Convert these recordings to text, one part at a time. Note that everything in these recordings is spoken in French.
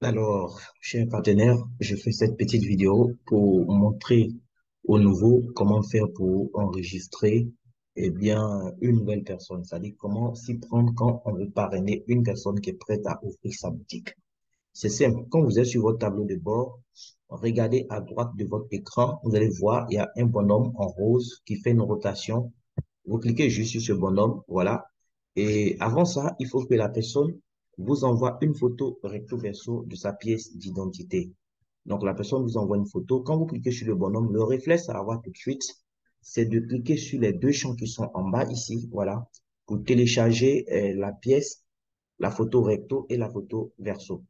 Alors, chers partenaires, je fais cette petite vidéo pour montrer aux nouveaux comment faire pour enregistrer une nouvelle personne, c'est-à-dire comment s'y prendre quand on veut parrainer une personne qui est prête à ouvrir sa boutique. C'est simple, quand vous êtes sur votre tableau de bord, regardez à droite de votre écran, vous allez voir, il y a un bonhomme en rose qui fait une rotation. Vous cliquez juste sur ce bonhomme, voilà. Et avant ça, il faut que la personne vous envoie une photo recto verso de sa pièce d'identité. Donc, la personne vous envoie une photo. Quand vous cliquez sur le bonhomme, le réflexe à avoir tout de suite, c'est de cliquer sur les deux champs qui sont en bas ici, voilà, pour télécharger la pièce, la photo recto et la photo verso.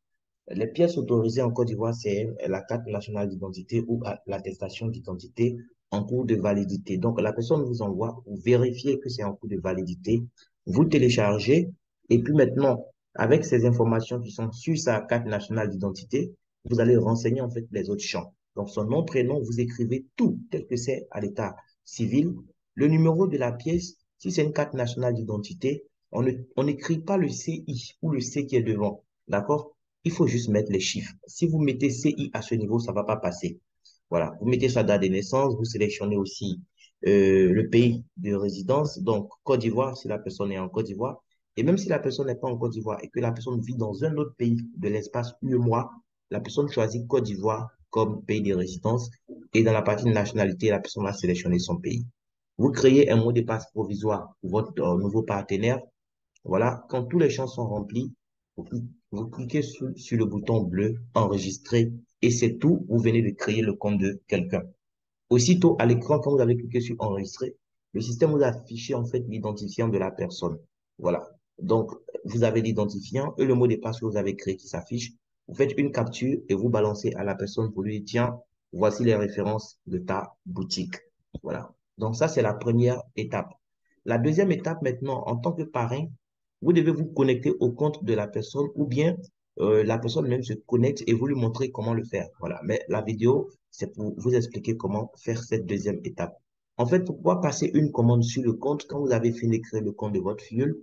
Les pièces autorisées en Côte d'Ivoire, c'est la carte nationale d'identité ou l'attestation d'identité en cours de validité. Donc, la personne vous envoie, vous vérifiez que c'est en cours de validité, vous téléchargez, et puis maintenant, avec ces informations qui sont sur sa carte nationale d'identité, vous allez renseigner en fait les autres champs. Donc, son nom, prénom, vous écrivez tout tel que c'est à l'état civil. Le numéro de la pièce, si c'est une carte nationale d'identité, on n'écrit pas le CI ou le C qui est devant. D'accord? Il faut juste mettre les chiffres. Si vous mettez CI à ce niveau, ça ne va pas passer. Voilà, vous mettez sa date de naissance, vous sélectionnez aussi le pays de résidence. Donc, Côte d'Ivoire, si la personne est en Côte d'Ivoire. Et même si la personne n'est pas en Côte d'Ivoire et que la personne vit dans un autre pays de l'espace UEMOA, la personne choisit Côte d'Ivoire comme pays de résidence. Et dans la partie nationalité, la personne va sélectionner son pays. Vous créez un mot de passe provisoire pour votre nouveau partenaire. Voilà, quand tous les champs sont remplis, vous cliquez sur le bouton bleu, enregistrer, et c'est tout, vous venez de créer le compte de quelqu'un. Aussitôt, à l'écran, quand vous avez cliqué sur enregistrer, le système vous affiche en fait l'identifiant de la personne. Voilà. Donc, vous avez l'identifiant et le mot de passe que vous avez créé qui s'affiche. Vous faites une capture et vous balancez à la personne pour lui dire, tiens, voici les références de ta boutique. Voilà. Donc, ça, c'est la première étape. La deuxième étape maintenant, en tant que parrain, vous devez vous connecter au compte de la personne ou bien la personne même se connecte et vous lui montrez comment le faire. Voilà. Mais la vidéo, c'est pour vous expliquer comment faire cette deuxième étape. En fait, pour pouvoir passer une commande sur le compte, quand vous avez fini de créer le compte de votre fuel,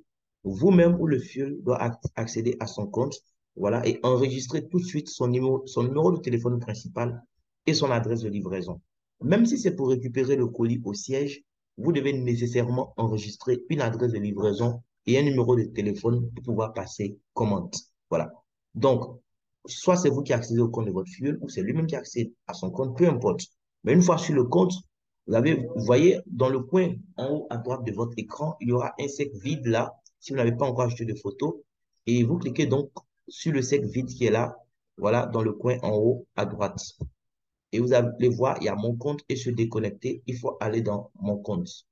vous-même ou le fuel doit accéder à son compte, voilà, et enregistrer tout de suite son numéro de téléphone principal et son adresse de livraison. Même si c'est pour récupérer le colis au siège, vous devez nécessairement enregistrer une adresse de livraison et un numéro de téléphone pour pouvoir passer commande. Voilà. Donc, soit c'est vous qui accédez au compte de votre fuel ou c'est lui-même qui accède à son compte, peu importe. Mais une fois sur le compte, vous voyez dans le coin en haut à droite de votre écran, il y aura un sec vide là, si vous n'avez pas encore ajouté de photo. Et vous cliquez donc sur le sec vide qui est là, voilà, dans le coin en haut à droite. Et vous allez voir, il y a mon compte et se déconnecter. Il faut aller dans mon compte.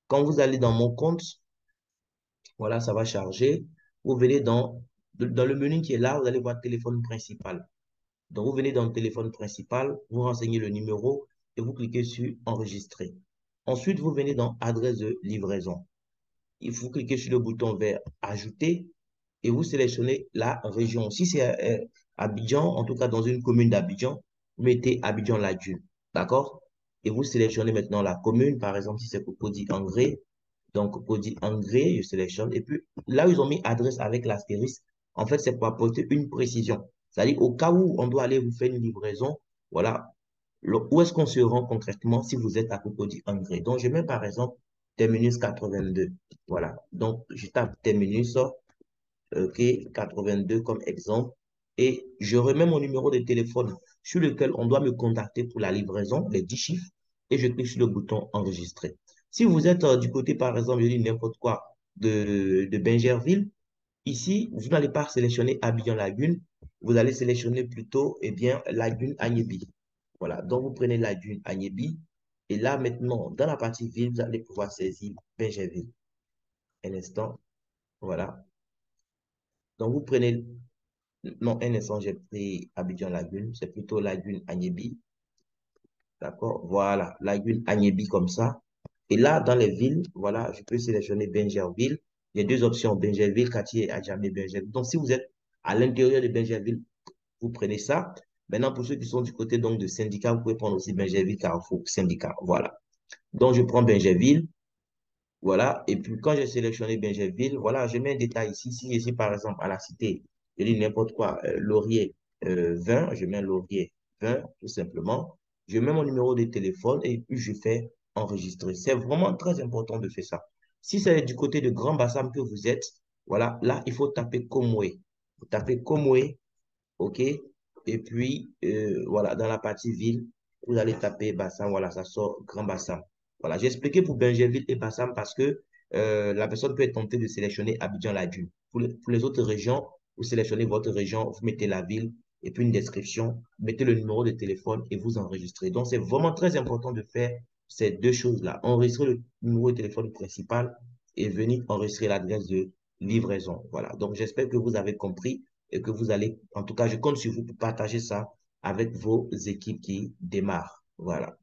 Quand vous allez dans mon compte, voilà, ça va charger. Vous venez dans le menu qui est là, vous allez voir téléphone principal. Donc, vous venez dans le téléphone principal, vous renseignez le numéro et vous cliquez sur enregistrer. Ensuite, vous venez dans adresse de livraison. Il faut cliquer sur le bouton vert ajouter et vous sélectionnez la région. Si c'est Abidjan, en tout cas dans une commune d'Abidjan, vous mettez Abidjan-Lagune. D'accord? Et vous sélectionnez maintenant la commune, par exemple, si c'est Cocody-Angré. Donc, Cocody-Angré, je sélectionne. Et puis, là où ils ont mis adresse avec l'astérisque, en fait, c'est pour apporter une précision. C'est-à-dire, au cas où on doit aller vous faire une livraison, voilà, où est-ce qu'on se rend concrètement si vous êtes à Cocody-Angré. Donc, je mets par exemple terminus 82. Voilà. Donc, je tape terminus, OK, 82 comme exemple. Et je remets mon numéro de téléphone sur lequel on doit me contacter pour la livraison, les 10 chiffres, et je clique sur le bouton enregistrer. Si vous êtes du côté, par exemple, je dis n'importe quoi, de Bingerville, ici, vous n'allez pas sélectionner Abidjan-Lagune, vous allez sélectionner plutôt, eh bien, Lagune-Agnébi. Voilà, donc vous prenez Lagune-Agnébi, et là, maintenant, dans la partie ville, vous allez pouvoir saisir Bingerville. Un instant, voilà. Donc, vous prenez non, un instant, j'ai pris Abidjan Lagune. C'est plutôt Lagune Agnébi. D'accord? Voilà, Lagune Agnébi comme ça. Et là, dans les villes, voilà, je peux sélectionner Bingerville. Il y a deux options, Bingerville, Quartier et Adjamé Bingerville. Donc, si vous êtes à l'intérieur de Bingerville, vous prenez ça. Maintenant, pour ceux qui sont du côté donc de Syndicat, vous pouvez prendre aussi Bingerville, Carrefour, Syndicat. Voilà. Donc, je prends Bingerville. Voilà. Et puis, quand j'ai sélectionné Bingerville, voilà, je mets un détail ici. Si je suis, par exemple, à la cité, je dis n'importe quoi, Laurier. 20, je mets Laurier 20, tout simplement. Je mets mon numéro de téléphone et puis je fais enregistrer. C'est vraiment très important de faire ça. Si c'est du côté de Grand Bassam que vous êtes, voilà, là, il faut taper Komwe. Vous tapez Komwe, OK? Et puis, voilà, dans la partie ville, vous allez taper Bassam, voilà, ça sort Grand Bassam. Voilà, j'ai expliqué pour Bingerville et Bassam parce que la personne peut être tentée de sélectionner Abidjan-Ladune. Pour les autres régions, vous sélectionnez votre région, vous mettez la ville et puis une description, mettez le numéro de téléphone et vous enregistrez. Donc, c'est vraiment très important de faire ces deux choses-là. Enregistrer le numéro de téléphone principal et venir enregistrer l'adresse de livraison. Voilà, donc j'espère que vous avez compris et que vous allez, en tout cas, je compte sur vous pour partager ça avec vos équipes qui démarrent. Voilà.